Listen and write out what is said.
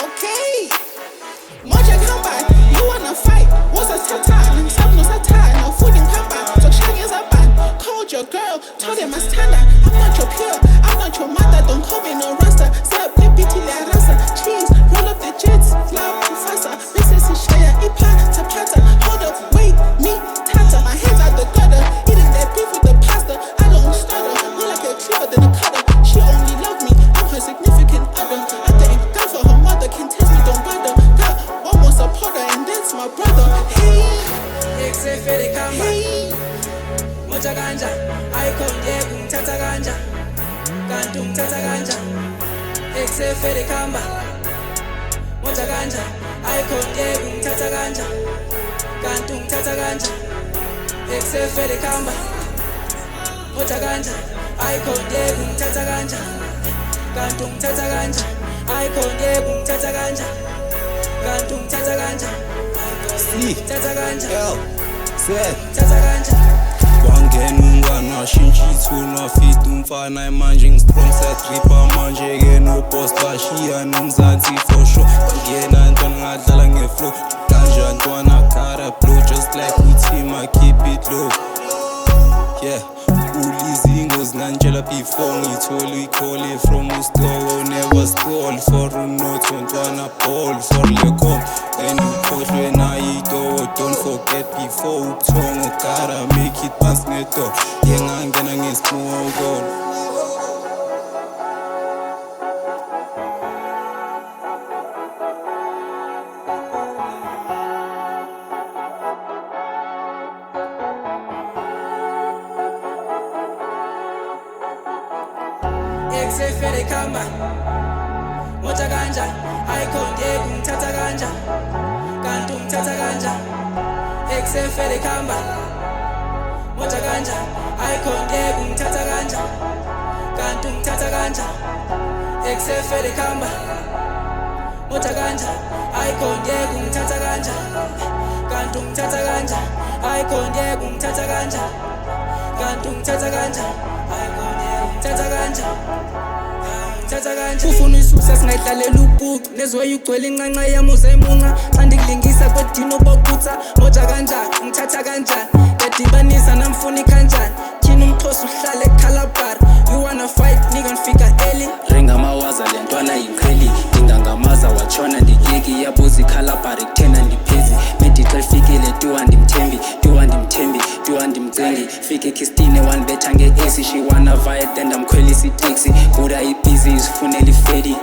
Okay, moja kamba, you wanna fight? What's a satan? Some no satan, no food in kamba. So shang is a band. Called your girl, told him I stand up. I'm not your peer, I'm not your mother. Don't call me no rasta. Set up pity la rasa. Cheese, roll up the jets, fly up faster. Mrs. Shaya, ipa, tapata. Hold up, wait, me, tata. My hands out the gutter, eating that beef with the pasta. I don't stutter, more like a cleaver than a cutter. She only love me, I'm her significant other. I thank God for her mother, can test me, don't bother. Got one more supporter, and that's my brother. Hey, hey. Moja ganja, icon yegu mtata ganja, kantu mtata ganja, XFL kamba. Moja ganja, icon yegu mtata ganja, kantu mtata ganja, XFL kamba. Moja ganja, icon yegu mtata ganja, kantu mtata ganja, icon yegu mtata ganja, kantu mtata ganja, mtata ganja, mtata ganja. Wangena ungana shintshi ithunwa fit umfana manje ngistrong satripa manje ke no post bashiya nomzansi for sure ngiyena ntwana ngadlala ngeflow kanja ntwana kara blow just like we team I keep it low yeah ulizingo zinganjela before ngithola ikhole from ustore never stall for unotho ntwana ball for lekom and ukhohlwe nayito don't forget before ubuthongo gotta make it past neto yengangena ngesmoke XFL kamba. Moja ganja, icon yegu mtata ganja, kantu mtata ganja, XFL kamba. Moja ganja, icon yegu mtata ganja, kantu mtata ganja, XFL kamba. Moja ganja, icon yegu mtata ganja, kantu mtata ganja, icon yegu mtata ganja, kantu mtata ganja, icon yegu mtata ganja. Ufuna isuccess ngayidlalela ubhucu nezwe ugcwele inqanqa yami uzayimunqa xa ndikulingisa kwedino bokutsha moja kanjani ngithatha kanjani yadibanisa namfuna ikanjani tyhini umxhosa uhlale eCalabar you wanna fight nigga nifika early rengamawaza le ntwana yiqheli ndingangamaza watshona ndiyeki yabuza iCalabar ekuthena ndiphezi medical fikile tuwa ndimthembi tuwa ndimcengi fike kistine wanibetha nge-AC she wanna vibe then ndamkhwelisa itaxi buda ibhizi isifunela ifedi